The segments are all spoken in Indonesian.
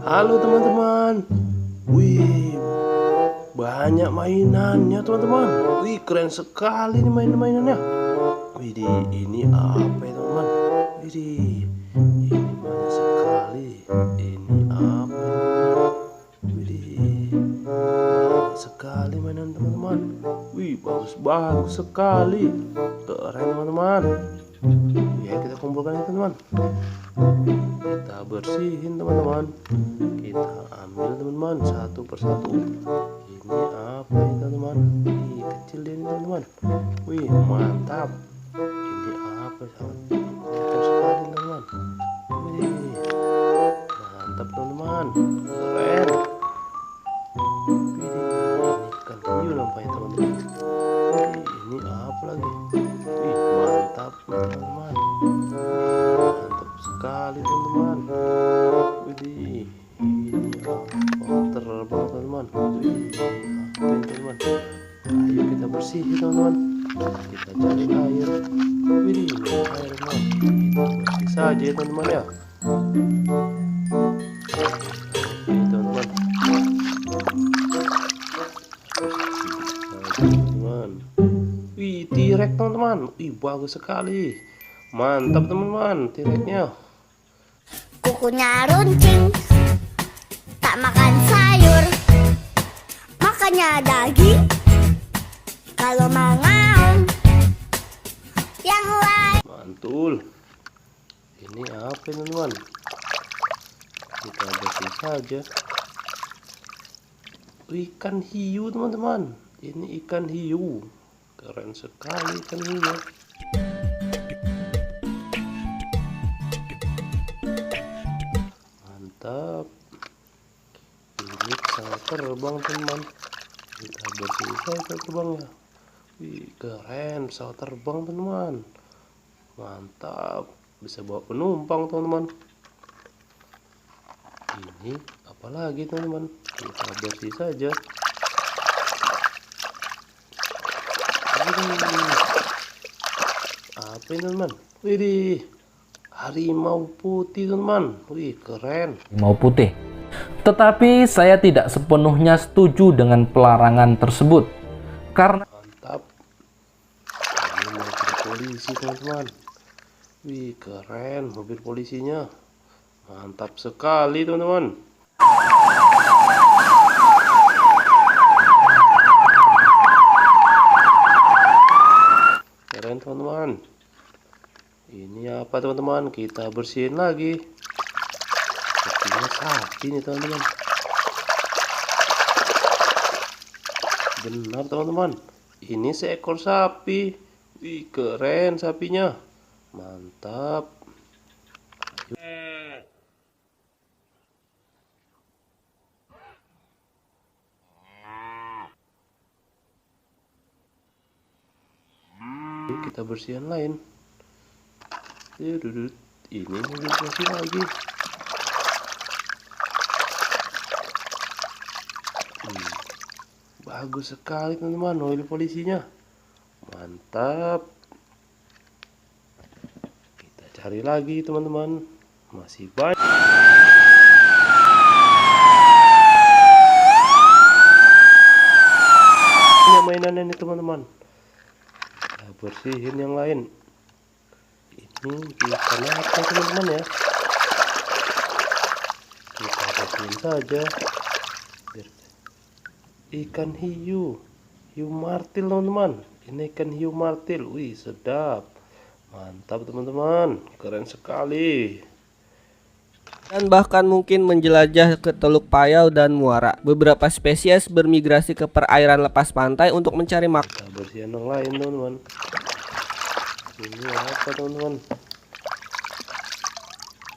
Halo teman-teman. Wih, banyak mainannya teman-teman. Wih, keren sekali nih mainannya. Wih, ini apa ya teman-teman? Wih, ini banyak sekali. Ini apa ya teman-teman? Wih, banyak sekali mainan teman-teman. Wih, bagus sekali. Keren teman-teman. Ya, kita kumpulkan ya teman-teman. Kita bersihin teman-teman. Kita ambil teman-teman satu persatu. Ini apa ini teman-teman? Wih, kecil dia ini teman-teman. Wih, mantap. Ini apa? Sangat mantap sekali teman-teman. Wih, mantap teman-teman. Keren. Wih, ini ikan hiu nampaknya teman-teman. Wih, ini apa lagi? Wih, mantap teman-teman. Mantap sekali teman-teman. Widih, ini apa? Terbang teman-teman. Widih, apa ini teman-teman? Ayo kita bersihkan teman-teman. Kita cari air. Widih, ini air teman. Kita bersih saja ya teman-teman ya. Oke teman-teman. Bersih saja teman-teman. Wih, tirek teman-teman. Wih, bagus sekali. Mantap teman-teman, tireknya. Kukunya runcing, tak makan sayur, makannya daging. Kalau mangaung yang lain. Mantul. Ini apa teman-teman? Kita bersih saja. Ikan hiu teman-teman. Ini ikan hiu. Keren sekali ikan hiu. Mantap. Ini pesawat terbang teman. Kita bersih saja terbangnya. Wih, keren pesawat terbang teman-teman. Mantap. Bisa bawa penumpang teman-teman. Ini apalagi teman-teman? Kita bersih saja. Apa ini teman-teman? Widih, harimau putih teman-teman. Wih, keren. Harimau putih. Tetapi saya tidak sepenuhnya setuju dengan pelarangan tersebut. Karena Mantap. Ini mobil polisi teman-teman. Wih, keren mobil polisinya. Mantap sekali teman-teman. Keren teman-teman. Ini apa teman-teman? Kita bersihin lagi. Sepertinya sapi nih teman-teman. Benar teman-teman. Ini seekor sapi. Wih, keren sapinya. Mantap. Yuk kita bersihin lain. Ini mobil polisi lagi. Bagus sekali teman-teman mobil polisinya. Mantap. Kita cari lagi teman-teman. Masih banyak. Mainannya ini teman-teman. Kita bersihin yang lain. Ini ikan apa teman-teman ya? Kita bersihin saja. Ikan hiu, hiu martil teman-teman. Ini ikan hiu martil. Wih, sedap. Mantap teman-teman, keren sekali. Dan bahkan mungkin menjelajah ke Teluk Payau dan Muara. Beberapa spesies bermigrasi ke perairan lepas pantai untuk mencari makan. Kita bersihin yang lain teman-teman. Ini apa teman-teman?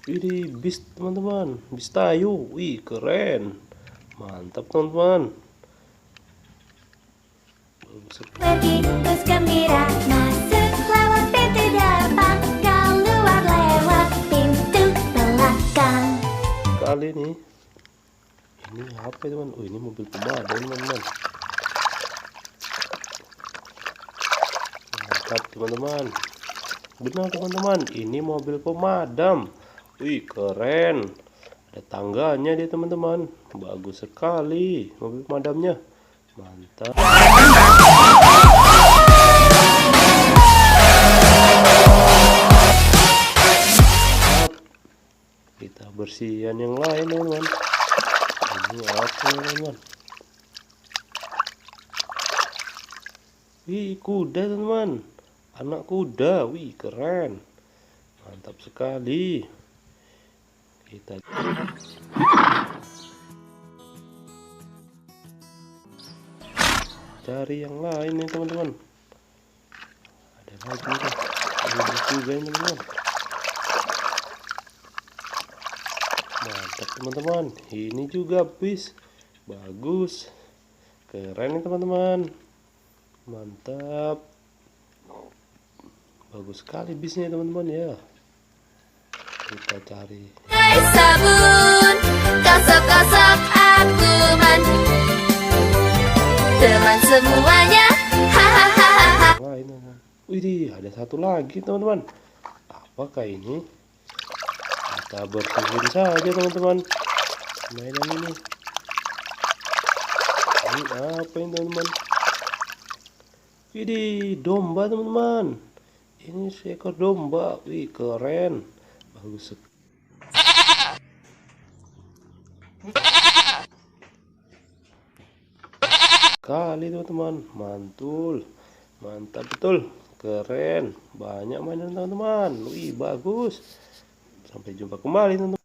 Ini bis teman-teman, bis tayu. Wih, keren. Mantap teman-teman. Pergi bus gembira masuk lewat pintu depan, keluar lewat pintu belakang. Kali ini apa teman? Oh, ini mobil pemadam teman-teman. Mantap teman-teman. Benar teman-teman, ini mobil pemadam. Wih, keren. Ada tangganya dia teman-teman. Bagus sekali mobil pemadamnya. Mantap. Kita bersihkan yang lain teman-teman. Ini apa teman-teman? Wih, kuda teman-teman. Anak kuda. Wih, keren. Mantap sekali. Kita cari yang lain nih teman-teman. Ada lagi nih. Ada juga ini teman-teman. Mantap teman-teman. Ini juga bis. Bagus. Keren nih teman-teman. Mantap. Bagus sekali bisnya teman-teman ya. Kita cari. Hai sabun, kosok-kosok aku mandi. Teman semuanya, hahaha. Lain teman. Wih, ada satu lagi teman-teman. Apakah ini? Kita bersihin saja teman-teman. Mainan ini. Ini apa ini teman-teman? Widih, domba teman-teman. Ini seekor domba. Wih, keren. Bagus sekali. Kali teman-teman, mantul, mantap betul, keren, banyak mainan teman-teman. Wih, bagus. Sampai jumpa kembali teman-teman.